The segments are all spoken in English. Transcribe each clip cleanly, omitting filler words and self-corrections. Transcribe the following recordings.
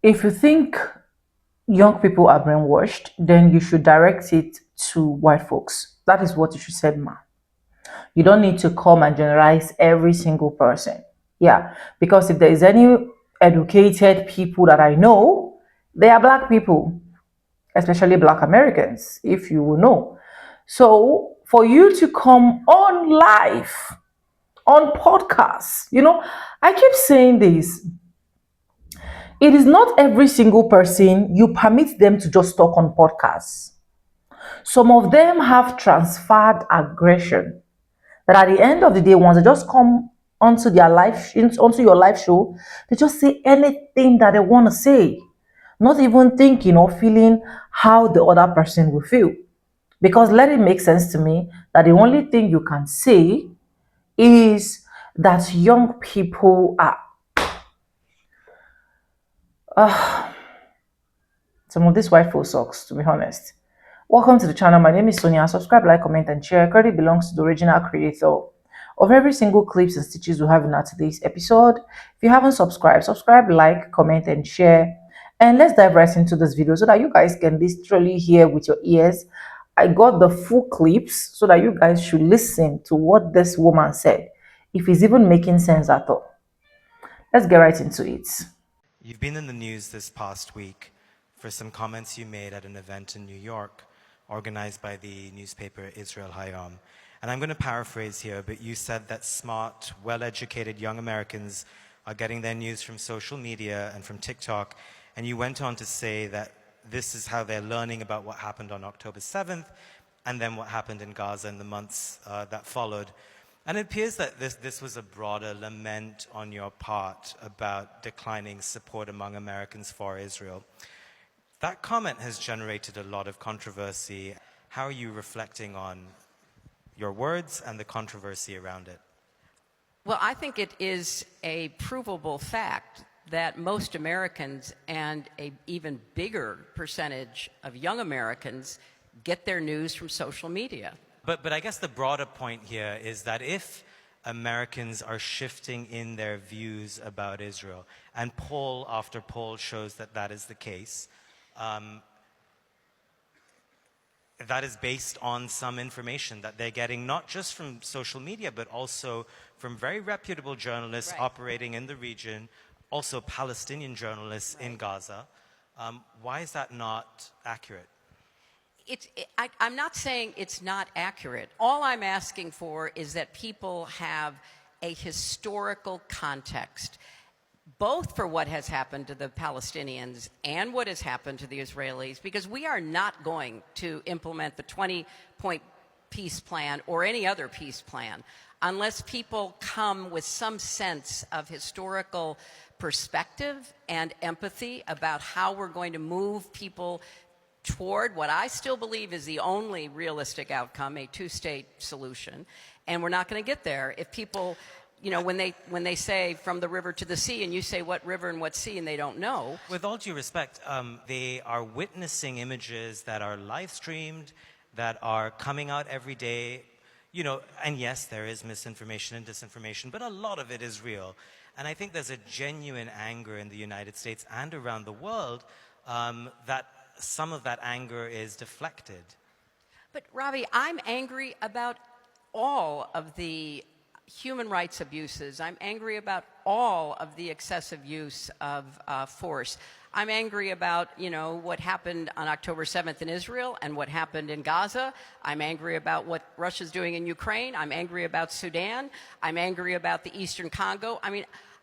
If you think young people are brainwashed, then you should direct it to white folks. That is what you should say, ma. You don't need to come and generalize every single person. Yeah, because if there is any educated people that I know, they are black people, especially black Americans, if you will know. So for you to come on live, on podcasts, I keep saying this. It is not every single person you permit them to just talk on podcasts. Some of them have transferred aggression that at the end of the day, once they just come onto their onto your live show, they just say anything that they want to say, not even thinking or feeling how the other person will feel. Because let it make sense to me that the only thing you can say is that young people are some of this white folk sucks, to be honest. Welcome to the channel. My name is Sonia. Subscribe, like, comment, and share. Credit belongs to the original creator of every single clips and stitches we have in our today's episode. If you haven't subscribed, subscribe, like, comment, and share. And let's dive right into this video so that you guys can literally hear with your ears. I got the full clips so that you guys should listen to what this woman said, if it's even making sense at all. Let's get right into it. You've been in the news this past week for some comments you made at an event in New York organized by the newspaper Israel Hayom. And I'm going to paraphrase here, but you said that smart, well-educated young Americans are getting their news from social media and from TikTok. And you went on to say that this is how they're learning about what happened on October 7th and then what happened in Gaza in the months that followed. And it appears that this was a broader lament on your part about declining support among Americans for Israel. That comment has generated a lot of controversy. How are you reflecting on your words and the controversy around it? Well, I think it is a provable fact that most Americans and an even bigger percentage of young Americans get their news from social media. But I guess the broader point here is that if Americans are shifting in their views about Israel, and poll after poll shows that that is the case, that is based on some information that they're getting not just from social media, but also from very reputable journalists operating in the region, also Palestinian journalists in Gaza. Why is that not accurate? I'm not saying it's not accurate. All I'm asking for is that people have a historical context, both for what has happened to the Palestinians and what has happened to the Israelis, because we are not going to implement the 20-point peace plan or any other peace plan unless people come with some sense of historical perspective and empathy about how we're going to move people toward what I still believe is the only realistic outcome, a two-state solution. And we're not going to get there if people, when they say from the river to the sea, and you say what river and what sea, and they don't know. With all due respect, they are witnessing images that are live streamed, that are coming out every day, and yes, there is misinformation and disinformation, but a lot of it is real. And I think there's a genuine anger in the United States and around the world that some of that anger is deflected. But Ravi, I'm angry about all of the human rights abuses. I'm angry about all of the excessive use of force. I'm angry about, what happened on October 7th in Israel and what happened in Gaza. I'm angry about what Russia's doing in Ukraine. I'm angry about Sudan. I'm angry about the Eastern Congo.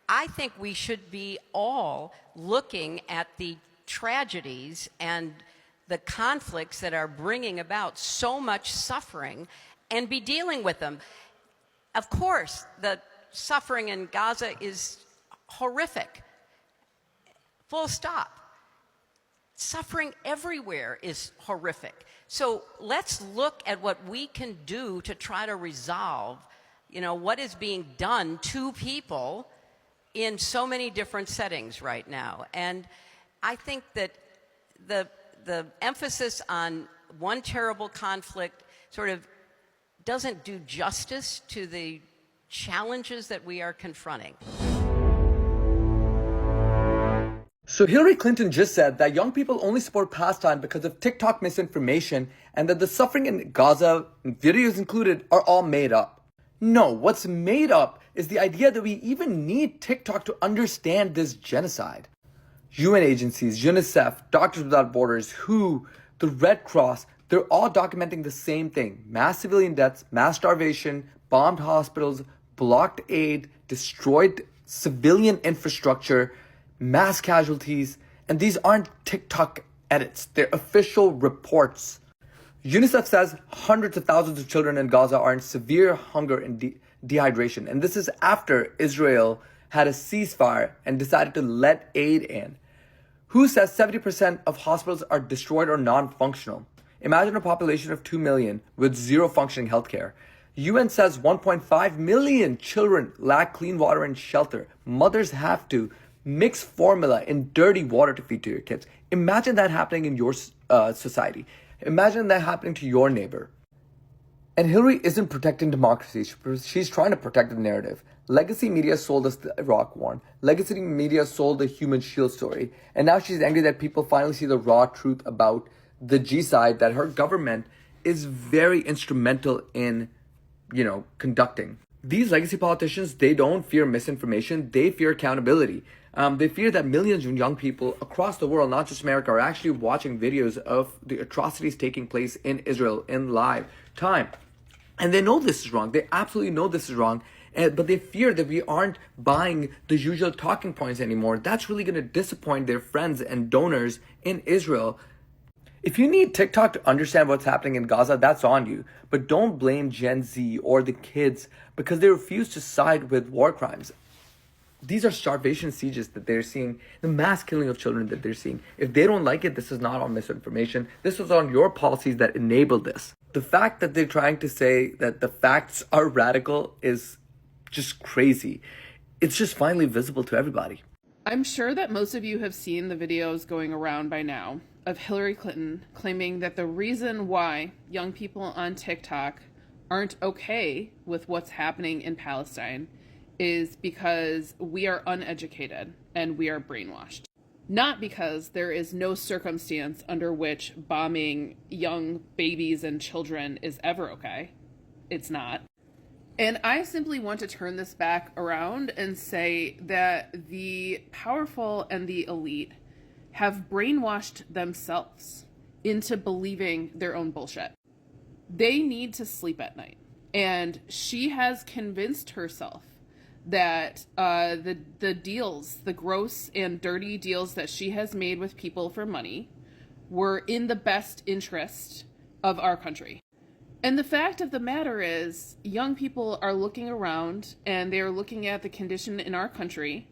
I think we should be all looking at the tragedies and the conflicts that are bringing about so much suffering and be dealing with them. Of course, the suffering in Gaza is horrific. Full stop. Suffering everywhere is horrific. So let's look at what we can do to try to resolve, what is being done to people in so many different settings right now. And I think that the emphasis on one terrible conflict sort of doesn't do justice to the challenges that we are confronting. So Hillary Clinton just said that young people only support Palestine because of TikTok misinformation and that the suffering in Gaza, videos included, are all made up. No, what's made up is the idea that we even need TikTok to understand this genocide. UN agencies, UNICEF, Doctors Without Borders, WHO, the Red Cross, they're all documenting the same thing. Mass civilian deaths, mass starvation, bombed hospitals, blocked aid, destroyed civilian infrastructure, mass casualties, and these aren't TikTok edits, they're official reports. UNICEF says hundreds of thousands of children in Gaza are in severe hunger and dehydration, and this is after Israel had a ceasefire and decided to let aid in. WHO says 70% of hospitals are destroyed or non-functional. Imagine a population of 2 million with zero functioning healthcare. UN says 1.5 million children lack clean water and shelter. Mothers have to mix formula in dirty water to feed to your kids. Imagine that happening in your society. Imagine that happening to your neighbor. And Hillary isn't protecting democracy. She's trying to protect the narrative. Legacy media sold us the Iraq war. Legacy media sold the Human Shield story. And now she's angry that people finally see the raw truth about the G-side that her government is very instrumental in, conducting. These legacy politicians, they don't fear misinformation. They fear accountability. They fear that millions of young people across the world, not just America, are actually watching videos of the atrocities taking place in Israel in live time. And they know this is wrong. They absolutely know this is wrong. But they fear that we aren't buying the usual talking points anymore. That's really going to disappoint their friends and donors in Israel. If you need TikTok to understand what's happening in Gaza, that's on you. But don't blame Gen Z or the kids because they refuse to side with war crimes. These are starvation sieges that they're seeing, the mass killing of children that they're seeing. If they don't like it, this is not on misinformation. This was on your policies that enabled this. The fact that they're trying to say that the facts are radical is just crazy. It's just finally visible to everybody. I'm sure that most of you have seen the videos going around by now of Hillary Clinton claiming that the reason why young people on TikTok aren't okay with what's happening in Palestine is because we are uneducated and we are brainwashed. Not because there is no circumstance under which bombing young babies and children is ever okay. It's not. And I simply want to turn this back around and say that the powerful and the elite have brainwashed themselves into believing their own bullshit. They need to sleep at night. And she has convinced herself that the deals, the gross and dirty deals that she has made with people for money were in the best interest of our country. And the fact of the matter is, young people are looking around and they are looking at the condition in our country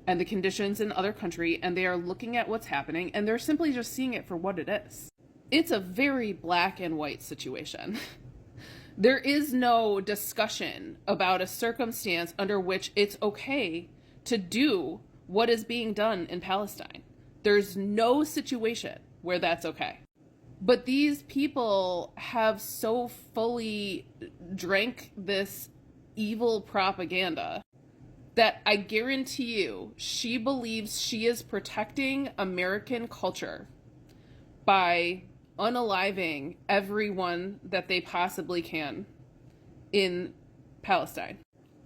and the conditions in other country, and they are looking at what's happening and they're simply just seeing it for what it is. It's a very black and white situation. There is no discussion about a circumstance under which it's okay to do what is being done in Palestine. There's no situation where that's okay. But these people have so fully drank this evil propaganda that I guarantee you she believes she is protecting American culture by unaliving everyone that they possibly can in Palestine.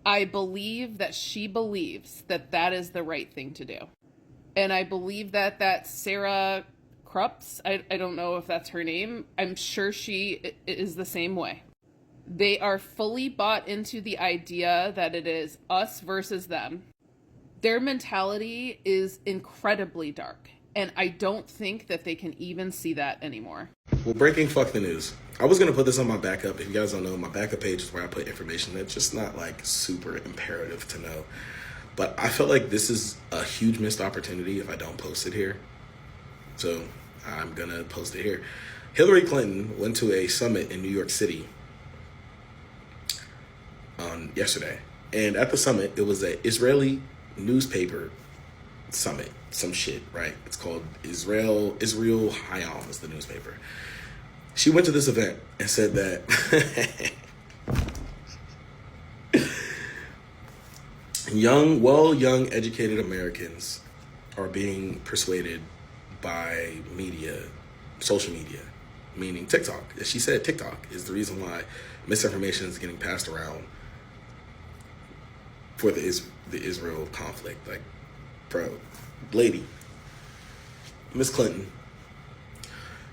I believe that she believes that that is the right thing to do. And I believe that Sarah Krups, I don't know if that's her name, I'm sure she is the same way. They are fully bought into the idea that it is us versus them. Their mentality is incredibly dark. And I don't think that they can even see that anymore. Well, breaking fuck the news. I was going to put this on my backup. If you guys don't know, my backup page is where I put information that's just not like super imperative to know. But I felt like this is a huge missed opportunity if I don't post it here. So I'm going to post it here. Hillary Clinton went to a summit in New York City on yesterday. And at the summit, it was an Israeli newspaper summit, some shit, right? It's called Israel Hayom is the newspaper. She went to this event and said that young educated Americans are being persuaded by media, social media, meaning TikTok. As she said, TikTok is the reason why misinformation is getting passed around for the Israel conflict. Like, bro, lady, Miss Clinton,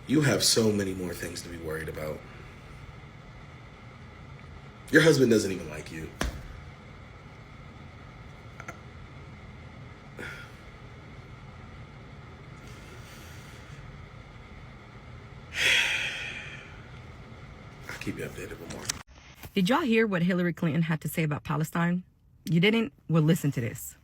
you have so many more things to be worried about. Your husband doesn't even like you. I'll keep you updated with more. Did y'all hear what Hillary Clinton had to say about Palestine? You didn't? Well, listen to this.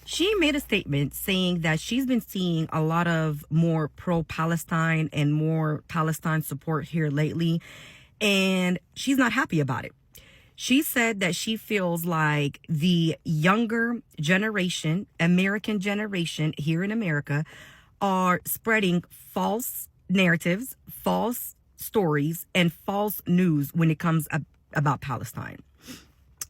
She made a statement saying that she's been seeing a lot of more pro-Palestine and more Palestine support here lately, and she's not happy about it. She said that she feels like the younger generation, American generation here in America, are spreading false narratives, false stories, and false news when it comes about Palestine.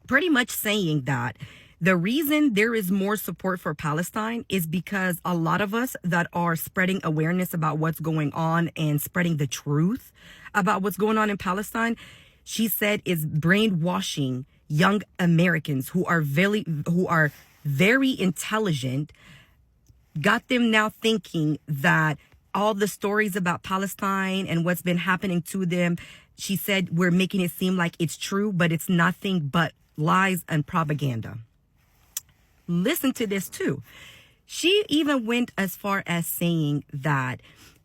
Pretty much saying that the reason there is more support for Palestine is because a lot of us that are spreading awareness about what's going on and spreading the truth about what's going on in Palestine, she said, is brainwashing young Americans who are very intelligent, got them now thinking that all the stories about Palestine and what's been happening to them, she said, we're making it seem like it's true, but it's nothing but lies and propaganda. Listen to this too. She even went as far as saying that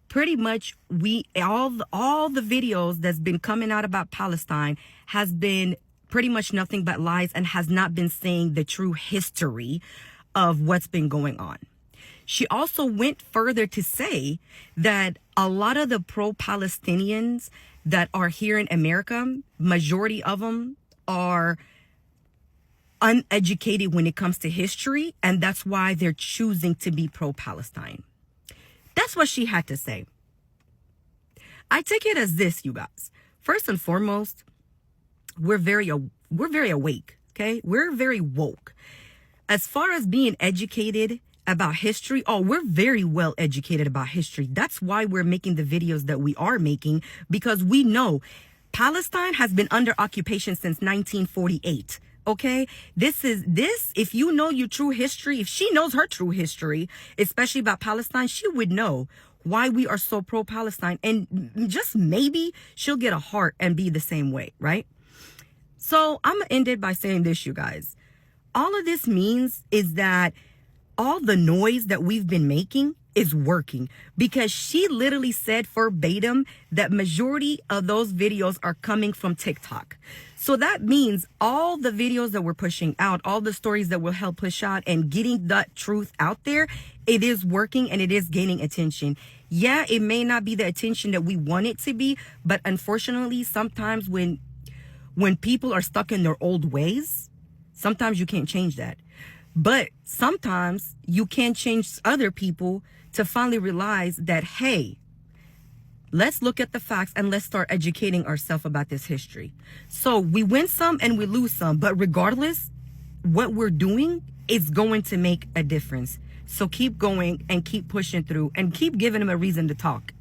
pretty much all the videos that's been coming out about Palestine has been pretty much nothing but lies and has not been saying the true history of what's been going on. She also went further to say that a lot of the pro-Palestinians that are here in America, majority of them are uneducated when it comes to history, and that's why they're choosing to be pro-Palestine. That's what she had to say. I take it as this, you guys. First and foremost, we're very awake, okay? We're very woke. As far as being educated about history, we're very well educated about history. That's why we're making the videos that we are making, because we know Palestine has been under occupation since 1948. Okay, if you know your true history, if she knows her true history, especially about Palestine, she would know why we are so pro-Palestine, and just maybe she'll get a heart and be the same way, right? So I'm gonna end it by saying this, you guys. All of this means is that all the noise that we've been making is working, because she literally said verbatim that majority of those videos are coming from TikTok. So that means all the videos that we're pushing out, all the stories that will help push out and getting that truth out there, it is working and it is gaining attention. Yeah, it may not be the attention that we want it to be, but unfortunately, sometimes when people are stuck in their old ways, sometimes you can't change that. But sometimes you can change other people to finally realize that, hey, let's look at the facts and let's start educating ourselves about this history. So we win some and we lose some, but regardless, what we're doing is going to make a difference. So keep going and keep pushing through and keep giving them a reason to talk.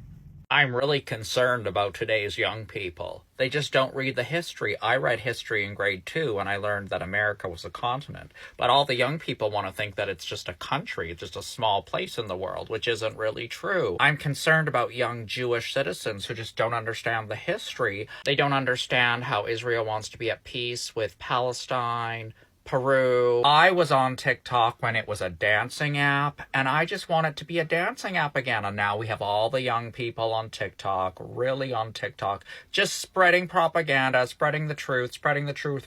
I'm really concerned about today's young people. They just don't read the history. I read history in grade 2 and I learned that America was a continent. But all the young people want to think that it's just a country, it's just a small place in the world, which isn't really true. I'm concerned about young Jewish citizens who just don't understand the history. They don't understand how Israel wants to be at peace with Palestine, Peru. I was on TikTok when it was a dancing app, and I just want it to be a dancing app again. And now we have all the young people on TikTok, really on TikTok, just spreading propaganda, spreading the truth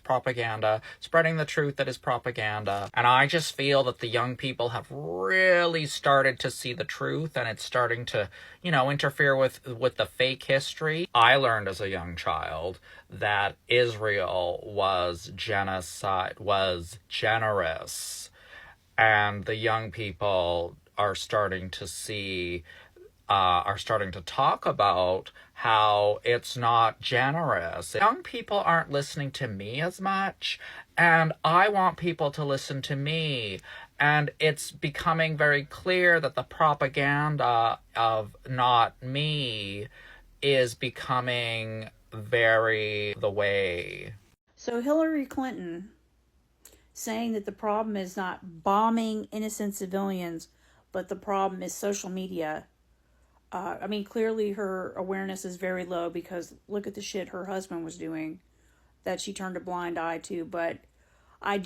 propaganda, spreading the truth that is propaganda. And I just feel that the young people have really started to see the truth, and it's starting to, interfere with the fake history. I learned as a young child that Israel was generous, and the young people are starting to talk about how it's not generous. Young people aren't listening to me as much, and I want people to listen to me. And it's becoming very clear that the propaganda of not me is becoming very the way. So Hillary Clinton saying that the problem is not bombing innocent civilians, but the problem is social media. I mean, clearly her awareness is very low because look at the shit her husband was doing that she turned a blind eye to. But we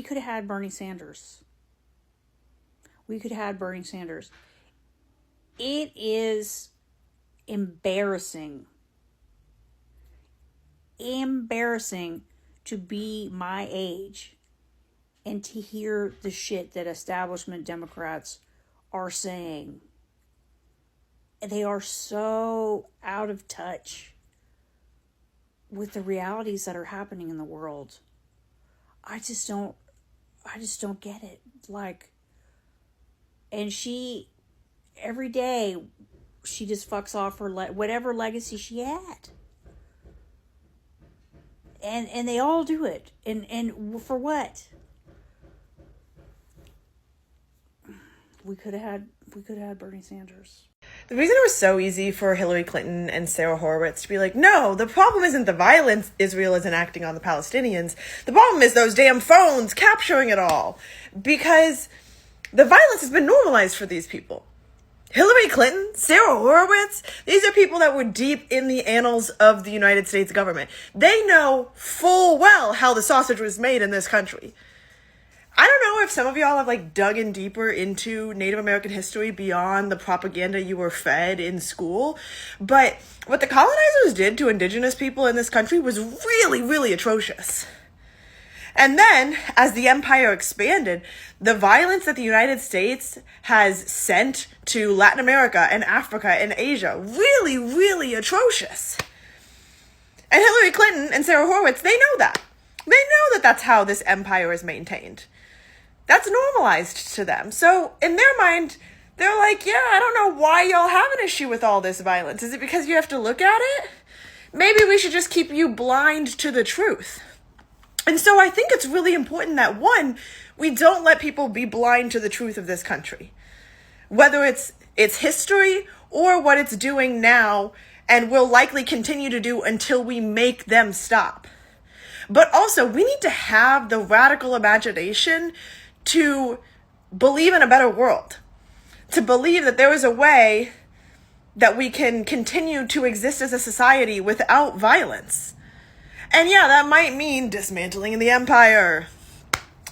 could have had Bernie Sanders. It is embarrassing to be my age and to hear the shit that establishment Democrats are saying. They are so out of touch with the realities that are happening in the world. I just don't get it. And she, every day, she just fucks off her whatever legacy she had. And they all do it. And for what? We could have had Bernie Sanders. The reason it was so easy for Hillary Clinton and Sarah Horowitz to be like, no, the problem isn't the violence Israel is enacting on the Palestinians. The problem is those damn phones capturing it all. Because the violence has been normalized for these people. Hillary Clinton, Sarah Horowitz, these are people that were deep in the annals of the United States government. They know full well how the sausage was made in this country. I don't know if some of y'all have dug in deeper into Native American history beyond the propaganda you were fed in school, but what the colonizers did to indigenous people in this country was really, really atrocious. And then, as the empire expanded, the violence that the United States has sent to Latin America and Africa and Asia, really, really atrocious. And Hillary Clinton and Sarah Horowitz, they know that. They know that that's how this empire is maintained. That's normalized to them. So in their mind, they're like, yeah, I don't know why y'all have an issue with all this violence. Is it because you have to look at it? Maybe we should just keep you blind to the truth. And so I think it's really important that, one, we don't let people be blind to the truth of this country. Whether it's its history or what it's doing now and will likely continue to do until we make them stop. But also, we need to have the radical imagination to believe in a better world. To believe that there is a way that we can continue to exist as a society without violence. And yeah, that might mean dismantling the empire.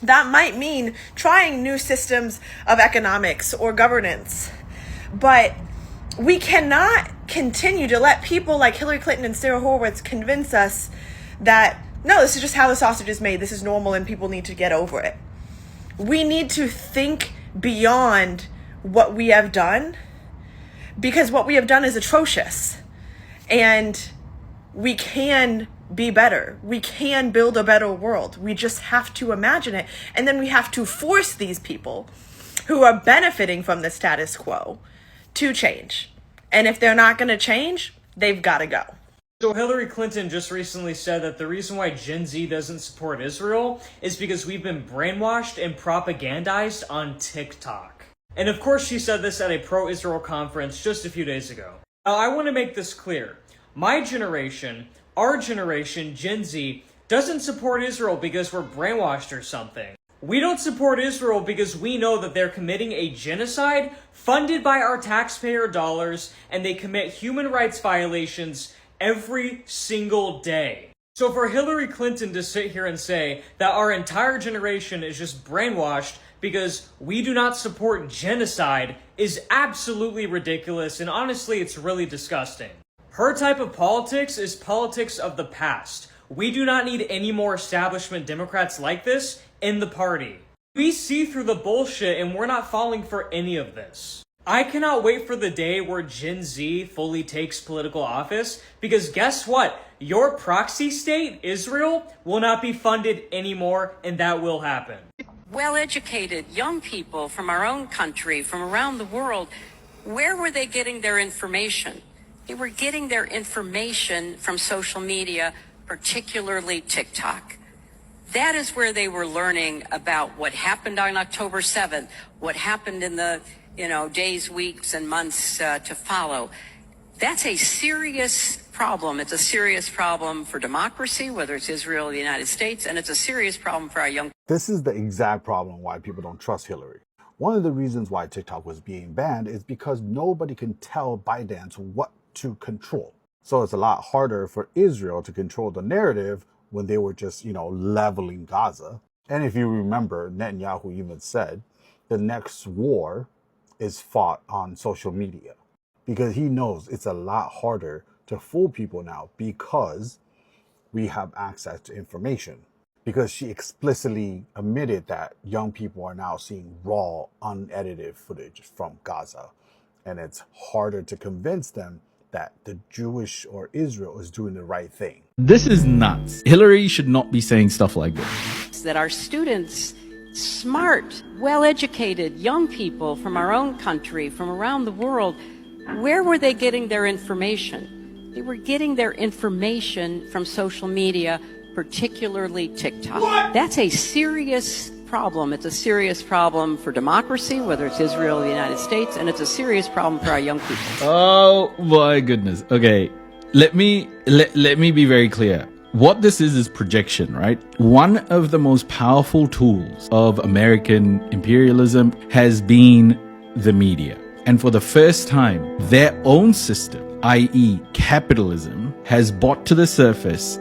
That might mean trying new systems of economics or governance. But we cannot continue to let people like Hillary Clinton and Sarah Horowitz convince us that, no, this is just how the sausage is made. This is normal and people need to get over it. We need to think beyond what we have done, because what we have done is atrocious. And we can be better. We can build a better world. We just have to imagine it. And then we have to force these people who are benefiting from the status quo to change. And if they're not going to change, they've got to go. So Hillary Clinton just recently said that the reason why Gen Z doesn't support Israel is because we've been brainwashed and propagandized on TikTok. And of course she said this at a pro-Israel conference just a few days ago. Now I want to make this clear. My generation, our generation, Gen Z, doesn't support Israel because we're brainwashed or something. We don't support Israel because we know that they're committing a genocide funded by our taxpayer dollars, and they commit human rights violations every single day. So for Hillary Clinton to sit here and say that our entire generation is just brainwashed because we do not support genocide is absolutely ridiculous, and honestly, it's really disgusting. Her type of politics is politics of the past. We do not need any more establishment Democrats like this in the party. We see through the bullshit and we're not falling for any of this. I cannot wait for the day where Gen Z fully takes political office, because guess what? Your proxy state, Israel, will not be funded anymore, and that will happen. Well-educated young people from our own country, from around the world, where were they getting their information? They were getting their information from social media, particularly TikTok. That is where they were learning about what happened on October 7th, what happened in the, days, weeks, and months to follow. That's a serious problem. It's a serious problem for democracy, whether it's Israel or the United States, and it's a serious problem for our young. This is the exact problem why people don't trust Hillary. One of the reasons why TikTok was being banned is because nobody can tell ByteDance what to control. So it's a lot harder for Israel to control the narrative when they were just, leveling Gaza. And if you remember, Netanyahu even said the next war is fought on social media because he knows it's a lot harder to fool people now because we have access to information. Because she explicitly admitted that young people are now seeing raw, unedited footage from Gaza. And it's harder to convince them that the Jewish or Israel is doing the right thing. This is nuts. Hillary should not be saying stuff like this. That our students, smart, well-educated young people from our own country, from around the world, where were they getting their information? They were getting their information from social media, particularly TikTok. What? That's a serious problem. It's a serious problem for democracy, whether it's Israel or the United States, and it's a serious problem for our young people. Oh my goodness. Okay, let me be very clear. What this is projection, right? One of the most powerful tools of American imperialism has been the media. And for the first time, their own system, i.e. capitalism, has brought to the surface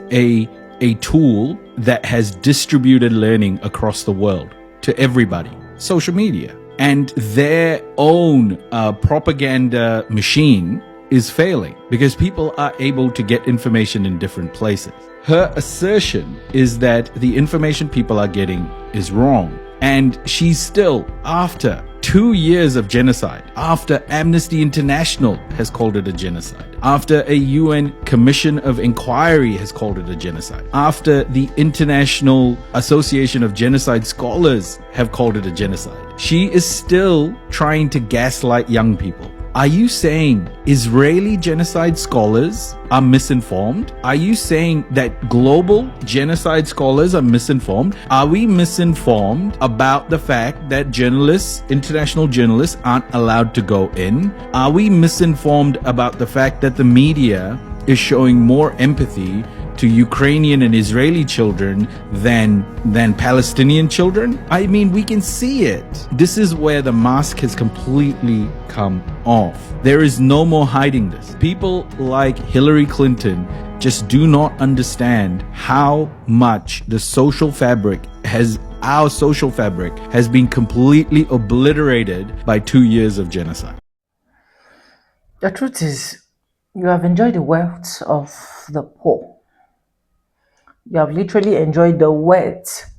a tool that has distributed learning across the world to everybody, social media. And their own propaganda machine is failing because people are able to get information in different places. Her assertion is that the information people are getting is wrong. And she's still, after 2 years of genocide, after Amnesty International has called it a genocide, after a UN Commission of Inquiry has called it a genocide, after the International Association of Genocide Scholars have called it a genocide, she is still trying to gaslight young people. Are you saying Israeli genocide scholars are misinformed? Are you saying that global genocide scholars are misinformed? Are we misinformed about the fact that journalists, international journalists, aren't allowed to go in? Are we misinformed about the fact that the media is showing more empathy to Ukrainian and Israeli children than Palestinian children? I mean, we can see it. This is where the mask has completely come off. There is no more hiding this. People like Hillary Clinton just do not understand how much our social fabric has been completely obliterated by 2 years of genocide. The truth is, you have enjoyed the wealth of the poor. You have literally enjoyed the wealth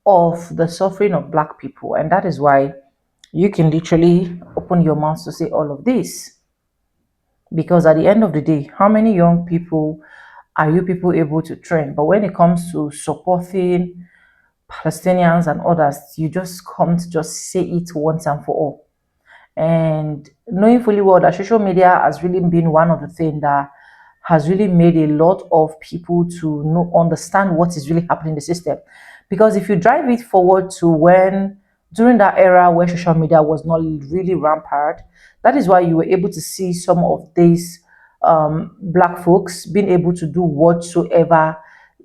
of the suffering of black people, and that is why you can literally open your mouth to say all of this. Because at the end of the day, how many young people are you people able to train? But when it comes to supporting Palestinians and others, you just come to just say it once and for all. And knowing fully well that social media has really been one of the things that has really made a lot of people to understand what is really happening in the system. Because if you drive it forward to during that era where social media was not really rampant, that is why you were able to see some of these black folks being able to do whatsoever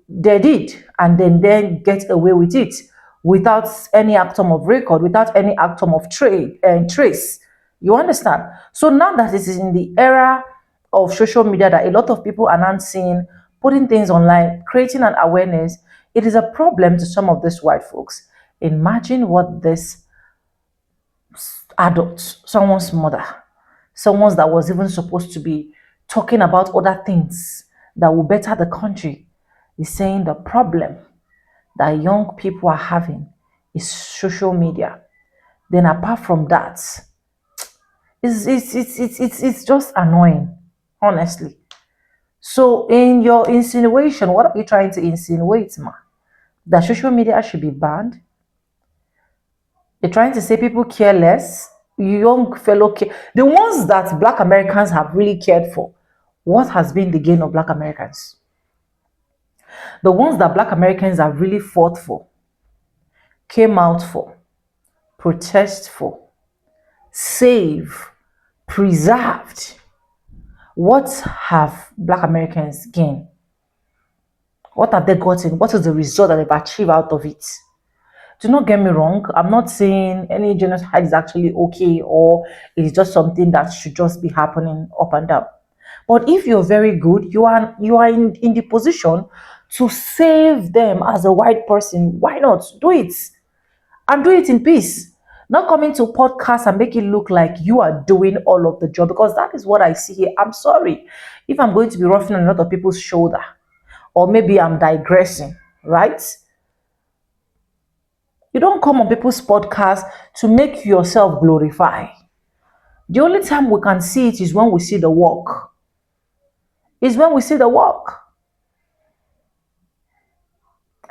they did and then get away with it without any atom of record, without any atom of trade and trace. You understand? So now that it is in the era of social media that a lot of people are now seeing, putting things online, creating an awareness, it is a problem to some of these white folks. Imagine what this adult, someone's mother, someone that was even supposed to be talking about other things that will better the country, is saying the problem that young people are having is social media. Then apart from that, it's just annoying, honestly. So in your insinuation, what are you trying to insinuate, ma? That social media should be banned? You're trying to say people care less? Young fellow care, the ones that black Americans have really cared for. What has been the gain of black Americans? The ones that Black Americans have really fought for, came out for, protest for, save, preserved. What have Black Americans gained? What have they gotten? What is the result that they've achieved out of it? Do not get me wrong. I'm not saying any genocide is actually okay or it's just something that should just be happening up and down. But if you're very good, you are in the position to save them as a white person. Why not? Do it. And do it in peace. Not coming to podcast and make it look like you are doing all of the job, because that is what I see here. I'm sorry if I'm going to be roughing on a lot of people's shoulder, or maybe I'm digressing, right? You don't come on people's podcast to make yourself glorify. The only time we can see it is when we see the work. Is when we see the work.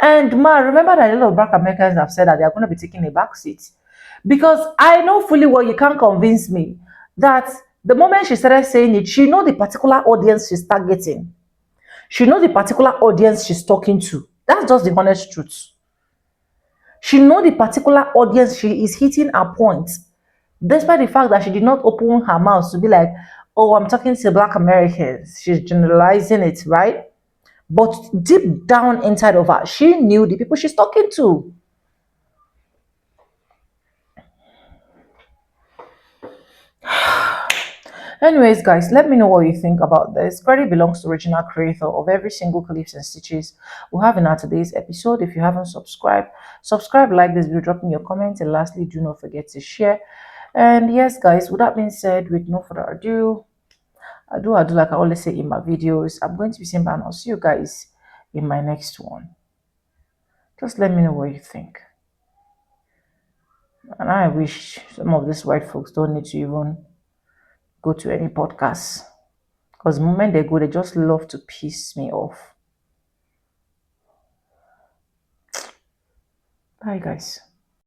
And ma, remember that a lot of Black Americans have said that they are going to be taking a back seat. Because I know fully well you can't convince me that the moment she started saying it, she know the particular audience she's targeting. She know the particular audience she's talking to. That's just the honest truth. She know the particular audience she is hitting her point. Despite the fact that she did not open her mouth to be like, oh, I'm talking to Black Americans. She's generalizing it, right? But deep down inside of her, she knew the people she's talking to. Anyways, guys, let me know what you think about this. Credit belongs to original creator of every single clips and stitches we have in our today's episode. If you haven't subscribed, subscribe, like this video, drop me your comments, and lastly, do not forget to share. And yes, guys, with that being said, with no further ado, I do like I always say in my videos, I'm going to be saying bye, and I'll see you guys in my next one. Just let me know what you think. And I wish some of these white folks don't need to even go to any podcast, because the moment they go, they just love to piss me off. Bye, guys.